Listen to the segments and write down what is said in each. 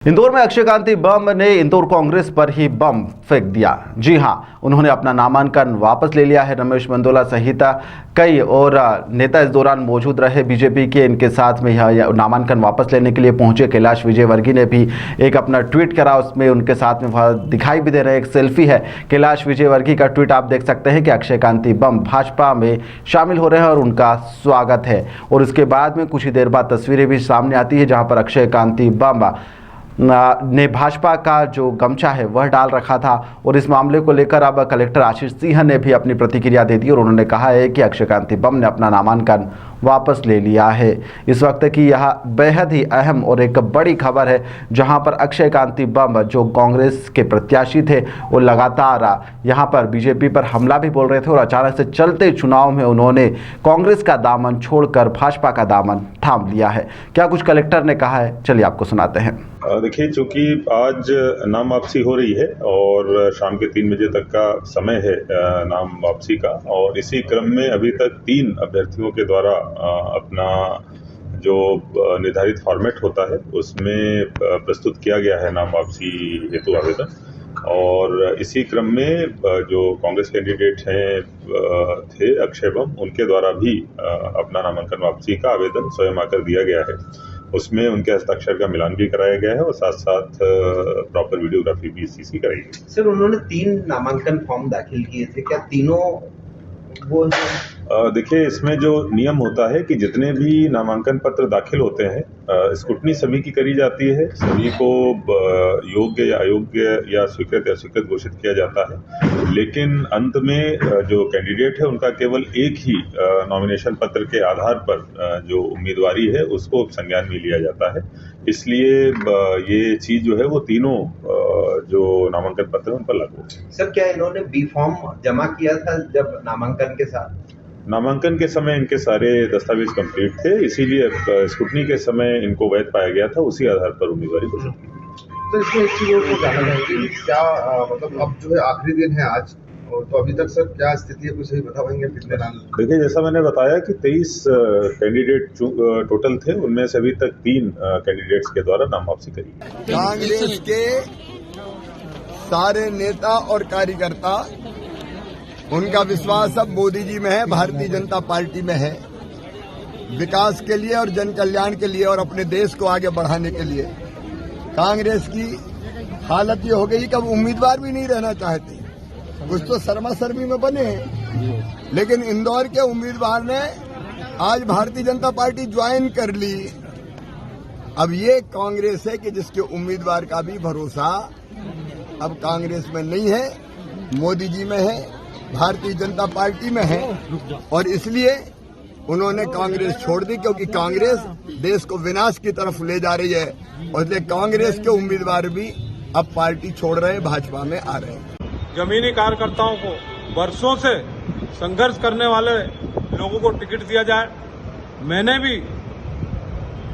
इंदौर में अक्षय कांति बम ने इंदौर कांग्रेस पर ही बम फेंक दिया। जी हां, उन्होंने अपना नामांकन वापस ले लिया है। रमेश मेंदोला सहित कई और नेता इस दौरान मौजूद रहे बीजेपी के। इनके साथ में यह नामांकन वापस लेने के लिए पहुंचे कैलाश विजयवर्गीय ने भी एक अपना ट्वीट करा। उसमें उनके साथ में दिखाई भी दे रहे एक सेल्फी है। कैलाश विजयवर्गीय का ट्वीट आप देख सकते हैं कि अक्षय कांति बम भाजपा में शामिल हो रहे हैं और उनका स्वागत है। और उसके बाद में कुछ ही देर बाद तस्वीरें भी सामने आती है जहाँ पर अक्षय कांति बम ने भाजपा का जो गमछा है वह डाल रखा था। और इस मामले को लेकर अब कलेक्टर आशीष सिंह ने भी अपनी प्रतिक्रिया दे दी और उन्होंने कहा है कि अक्षय कांति बम ने अपना नामांकन वापस ले लिया है। इस वक्त की यह बेहद ही अहम और एक बड़ी खबर है जहां पर अक्षय कांति बम जो कांग्रेस के प्रत्याशी थे वो लगातार यहां पर बीजेपी पर हमला भी बोल रहे थे और अचानक से चलते चुनाव में उन्होंने कांग्रेस का दामन छोड़कर भाजपा का दामन थाम लिया है। क्या कुछ कलेक्टर ने कहा है, चलिए आपको सुनाते हैं। देखिए, चूंकि आज नाम वापसी हो रही है और शाम के 3 बजे तक का समय है नाम वापसी का, और इसी क्रम में अभी तक 3 अभ्यर्थियों के द्वारा अपना जो निर्धारित फॉर्मेट होता है उसमें प्रस्तुत किया गया है नाम वापसी हेतु आवेदन। और इसी क्रम में जो कांग्रेस कैंडिडेट हैं थे अक्षय बम, उनके द्वारा भी अपना नामांकन वापसी का आवेदन स्वयं आकर दिया गया है। उसमें उनके हस्ताक्षर का मिलान भी कराया गया है और साथ साथ प्रॉपर वीडियोग्राफी भी सीसी कराई गई। सर, उन्होंने 3 नामांकन फॉर्म दाखिल किए थे, क्या तीनों वो देखिए, इसमें जो नियम होता है कि जितने भी नामांकन पत्र दाखिल होते हैं स्क्रूटनी सभी की करी जाती है, सभी को योग्य या अयोग्य या स्वीकृत या अस्वीकृत घोषित किया जाता है। लेकिन अंत में जो कैंडिडेट है उनका केवल एक ही नॉमिनेशन पत्र के आधार पर जो उम्मीदवारी है उसको संज्ञान में लिया जाता है। इसलिए ये चीज जो है वो तीनों जो नामांकन पत्र उन पर लागू है। सर, क्या इन्होंने बी फॉर्म जमा किया था जब नामांकन के साथ? नामांकन के समय इनके सारे दस्तावेज कंप्लीट थे, इसीलिए स्क्रूटनी के समय इनको वैध पाया गया था, उसी आधार पर उम्मीदवारी घोषित की। तो इसमें एक चीज को जानना चाहेंगे, क्या मतलब अब जो है आखिरी दिन है आज, और तो अभी तक सर क्या स्थिति है, कुछ सही बता पाएंगे कितने नाम? देखिए, जैसा मैंने बताया कि 23 कैंडिडेट टोटल थे, उनमें से अभी तक 3 कैंडिडेट्स के द्वारा नाम वापसी करी। कांग्रेस के सारे नेता और कार्यकर्ता, उनका विश्वास अब मोदी जी में है, भारतीय जनता पार्टी में है। विकास के लिए और जन कल्याण के लिए और अपने देश को आगे बढ़ाने के लिए कांग्रेस की हालत ये हो गई कि अब उम्मीदवार भी नहीं रहना चाहते। कुछ तो शर्मा-शर्मी में बने हैं, लेकिन इंदौर के उम्मीदवार ने आज भारतीय जनता पार्टी ज्वाइन कर ली। अब ये कांग्रेस है कि जिसके उम्मीदवार का भी भरोसा अब कांग्रेस में नहीं है, मोदी जी में है, भारतीय जनता पार्टी में है। और इसलिए उन्होंने कांग्रेस छोड़ दी, क्योंकि कांग्रेस देश को विनाश की तरफ ले जा रही है। और इसलिए कांग्रेस के उम्मीदवार भी अब पार्टी छोड़ रहे हैं, भाजपा में आ रहे हैं। जमीनी कार्यकर्ताओं को, वर्षों से संघर्ष करने वाले लोगों को टिकट दिया जाए। मैंने भी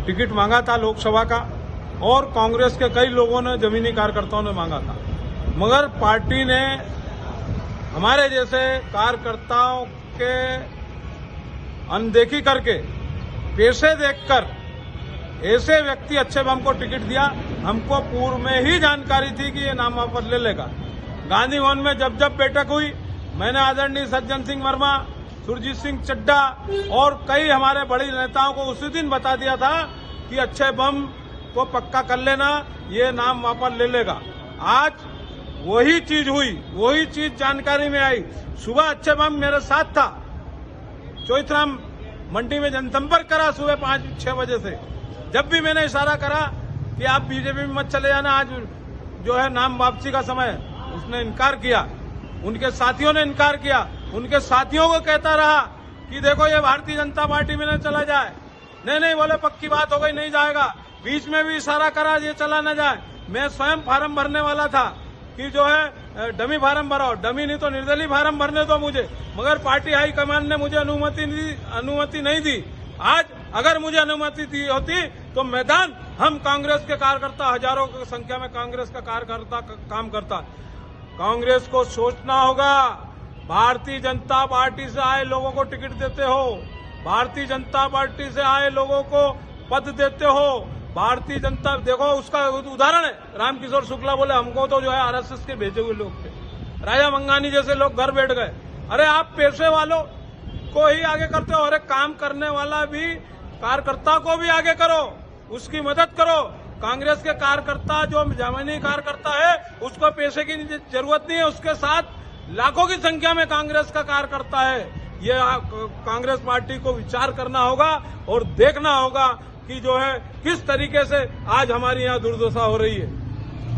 टिकट मांगा था लोकसभा का, और कांग्रेस के कई लोगों ने, जमीनी कार्यकर्ताओं ने मांगा था, मगर पार्टी ने हमारे जैसे कार्यकर्ताओं के अनदेखी करके, पैसे देखकर ऐसे व्यक्ति अक्षय बम को टिकट दिया। हमको पूर्व में ही जानकारी थी कि ये नाम वापस ले लेगा। गांधी भवन में जब जब बैठक हुई, मैंने आदरणीय सज्जन सिंह वर्मा, सुरजीत सिंह चड्डा और कई हमारे बड़े नेताओं को उसी दिन बता दिया था कि अक्षय बम को पक्का कर लेना, ये नाम वापस ले लेगा। आज वही चीज हुई, वही चीज जानकारी में आई। सुबह अक्षय बम मेरे साथ था, चौथराम मंडी में जनसंपर्क करा सुबह 5-6 बजे से। जब भी मैंने इशारा करा कि आप बीजेपी में मत चले जाना, आज जो है नाम वापसी का समय, उसने इनकार किया। उनके साथियों ने इनकार किया। उनके साथियों को कहता रहा कि देखो ये भारतीय जनता पार्टी में न चला जाए। नहीं बोले पक्की बात हो गई, नहीं जाएगा। बीच में भी इशारा करा ये चला न जाए। मैं स्वयं फार्म भरने वाला था कि जो है डमी फार्म भराओ, डमी नहीं तो निर्दलीय फार्म भरने दो मुझे, मगर पार्टी हाईकमान ने मुझे अनुमति नहीं दी। आज अगर मुझे अनुमति दी होती तो मैदान, हम कांग्रेस के कार्यकर्ता, हजारों की संख्या में कांग्रेस का कार्यकर्ता काम करता। कांग्रेस को सोचना होगा, भारतीय जनता पार्टी से आए लोगों को टिकट देते हो, भारतीय जनता पार्टी से आए लोगों को पद देते हो, भारतीय जनता, देखो उसका उदाहरण है, रामकिशोर शुक्ला बोले हमको तो जो है आरएसएस के भेजे हुए लोग थे, राजा मंगानी जैसे लोग घर बैठ गए। अरे आप पेशे वालों को ही आगे करते हो, अरे काम करने वाला भी कार्यकर्ता को भी आगे करो, उसकी मदद करो। कांग्रेस के कार्यकर्ता जो जमीनी कार्यकर्ता है उसको पैसे की जरूरत नहीं है, उसके साथ लाखों की संख्या में कांग्रेस का कार्यकर्ता है। ये कांग्रेस पार्टी को विचार करना होगा और देखना होगा कि जो है किस तरीके से आज हमारी यहाँ दुर्दशा हो रही है।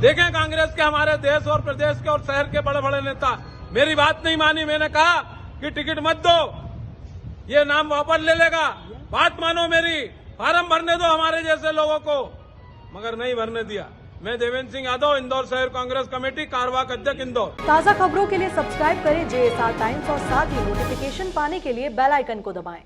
देखें कांग्रेस के हमारे देश और प्रदेश के और शहर के बड़े बड़े नेता मेरी बात नहीं मानी, मैंने कहा कि टिकट मत दो, ये नाम वापस ले लेगा, बात मानो मेरी, फार्म भरने दो हमारे जैसे लोगों को, मगर नहीं भरने दिया। मैं देवेंद्र सिंह यादव, इंदौर शहर कांग्रेस कमेटी, कार्यवाहक अध्यक्ष इंदौर। ताज़ा खबरों के लिए सब्सक्राइब करें JSR टाइम्स और साथ ही नोटिफिकेशन पाने के लिए बेल आइकन को दबाएं।